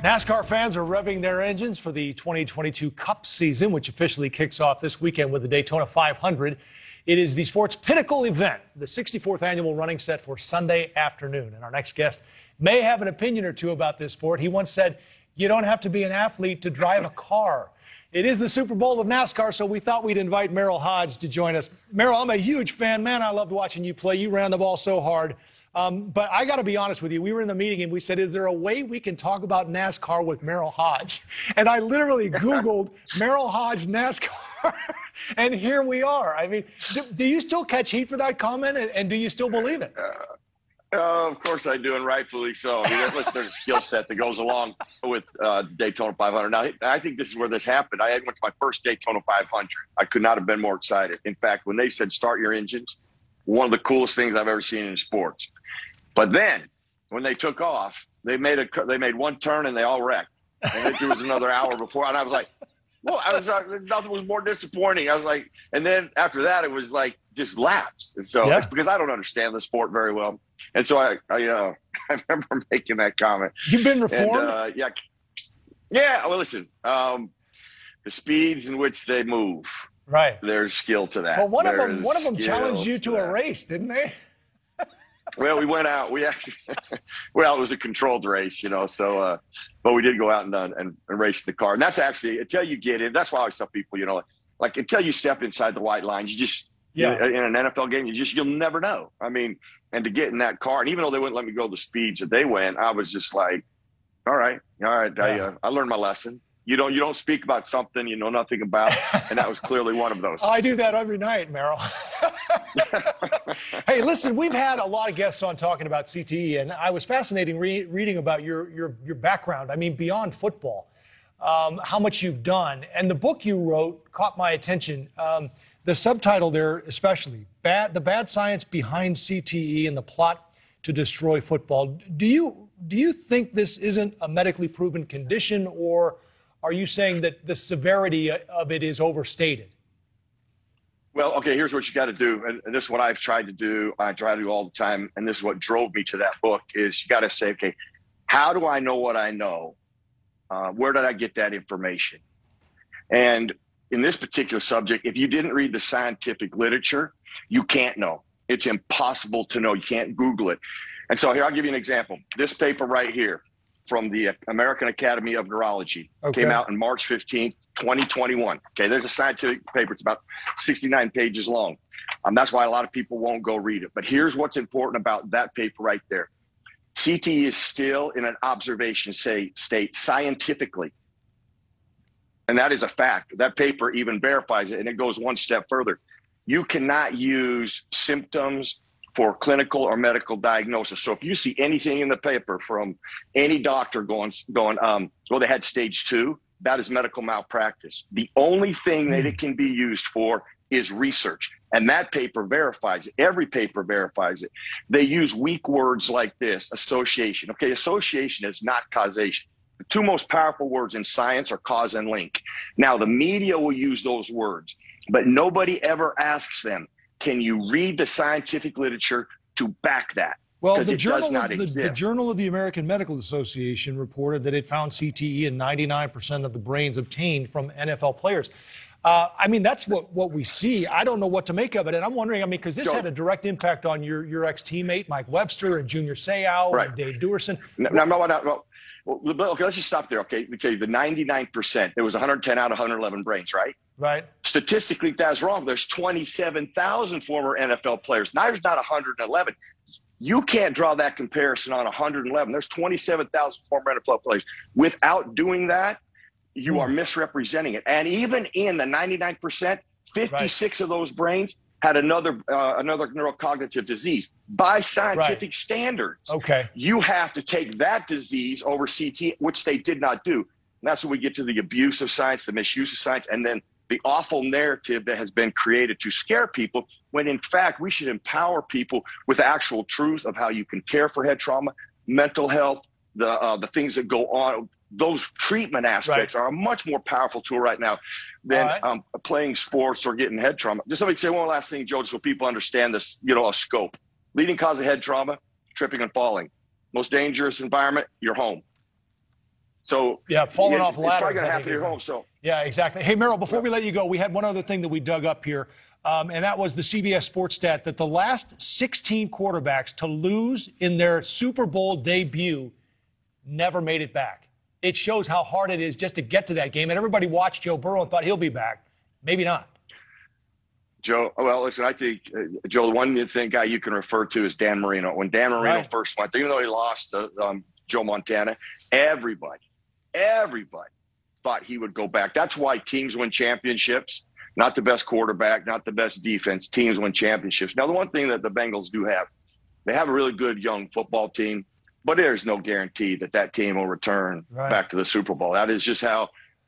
NASCAR fans are revving their engines for the 2022 Cup season, which officially kicks off this weekend with the Daytona 500. It is the sport's pinnacle event, the 64th annual running set for Sunday afternoon. And our next guest may have an opinion or two about this sport. He once said, "You don't have to be an athlete to drive a car." It is the Super Bowl of NASCAR, so we thought we'd invite Merril Hoge to join us. Merril, I'm a huge fan, man. I loved watching you play. You ran the ball so hard. But I got to be honest with you. We were in the meeting and we said, is there a way we can talk about NASCAR with Merril Hoge? And I literally Googled Merril Hoge NASCAR, and here we are. I mean, do you still catch heat for that comment, and do you still believe it? Of course I do, and rightfully so. I mean, there's a skill set that goes along with Daytona 500. Now, I think this is where this happened. I went to my first Daytona 500. I could not have been more excited. In fact, when they said start your engines, one of the coolest things I've ever seen in sports. But then, when they took off, they made one turn and they all wrecked. And it was another hour before, and I was like, "Well, nothing was more disappointing." I was like, and then after that, it was like just laps. And so it's because I don't understand the sport very well, and so I remember making that comment. You've been reformed, and, yeah. Well, listen, the speeds in which they move, right? There's skill to that. Well, one of them challenged you to a race, didn't they? Well, we went out. It was a controlled race, so, but we did go out and race the car. And that's actually, until you get in, that's why I always tell people, like until you step inside the white lines, you just, in an NFL game, you'll never know. I mean, and to get in that car, and even though they wouldn't let me go the speeds that they went, I was just like, all right. Yeah. I learned my lesson. You don't speak about something you know nothing about, and that was clearly one of those. I do that every night, Merril. Hey, listen, we've had a lot of guests on talking about CTE, and I was fascinated reading about your background. I mean, beyond football, how much you've done. And the book you wrote caught my attention. The subtitle there especially, The Bad Science Behind CTE and the Plot to Destroy Football. Do you think this isn't a medically proven condition, or are you saying that the severity of it is overstated? Well, okay, here's what you got to do. And this is what I've tried to do. I try to do all the time. And this is what drove me to that book is you got to say, okay, how do I know what I know? Where did I get that information? And in this particular subject, if you didn't read the scientific literature, you can't know. It's impossible to know. You can't Google it. And so here, I'll give you an example. This paper right here from the American Academy of Neurology came out on March 15th, 2021. Okay, there's a scientific paper. It's about 69 pages long. That's why a lot of people won't go read it. But here's what's important about that paper right there. CTE is still in an observation state scientifically. And that is a fact. That paper even verifies it, and it goes one step further. You cannot use symptoms for clinical or medical diagnosis. So if you see anything in the paper from any doctor going, they had stage 2, that is medical malpractice. The only thing that it can be used for is research. And that paper verifies it. Every paper verifies it. They use weak words like this, association. Okay, association is not causation. The two most powerful words in science are cause and link. Now, the media will use those words, but nobody ever asks them, can you read the scientific literature to back that? Well, the Journal of the American Medical Association reported that it found CTE in 99% of the brains obtained from NFL players. I mean, that's what we see. I don't know what to make of it. And I'm wondering, because this had a direct impact on your ex-teammate, Mike Webster, and Junior Seau, and Dave Duerson. Okay, let's just stop there. Okay, the 99%, there was 110 out of 111 brains, right? Right. Statistically, that's wrong. There's 27,000 former NFL players. Now there's not 111. You can't draw that comparison on 111. There's 27,000 former NFL players. Without doing that, you are misrepresenting it. And even in the 99%, 56 of those brains had another neurocognitive disease by scientific standards. Okay. You have to take that disease over CT, which they did not do. And that's when we get to the abuse of science, the misuse of science, and then the awful narrative that has been created to scare people, when in fact we should empower people with actual truth of how you can care for head trauma, mental health, the things that go on. Those treatment aspects are a much more powerful tool right now than playing sports or getting head trauma. Just let me say one last thing, Joe, so people understand this, a scope. Leading cause of head trauma, tripping and falling. Most dangerous environment, your home. So falling off ladders. It's probably going to happen at home. So yeah, exactly. Hey, Merrill, before we let you go, we had one other thing that we dug up here, and that was the CBS Sports stat that the last 16 quarterbacks to lose in their Super Bowl debut never made it back. It shows how hard it is just to get to that game, and everybody watched Joe Burrow and thought he'll be back. Maybe not. Joe, well, listen, I think, Joe, the one guy you can refer to is Dan Marino. When Dan Marino first went there, even though he lost to Joe Montana, everybody thought he would go back. That's why teams win championships. Not the best quarterback, not the best defense. Teams win championships. Now, the one thing that the Bengals do have, they have a really good young football team, but there's no guarantee that team will return back to the Super Bowl. That is just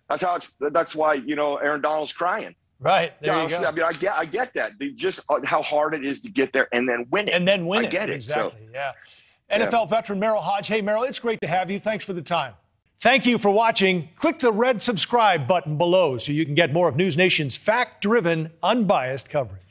that's why, Aaron Donald's crying. Right. There you go. I mean, I get that. Just how hard it is to get there and then win it. I get it. Exactly. So, yeah. NFL veteran Merrill Hodge. Hey, Merrill, it's great to have you. Thanks for the time. Thank you for watching. Click the red subscribe button below so you can get more of News Nation's fact-driven, unbiased coverage.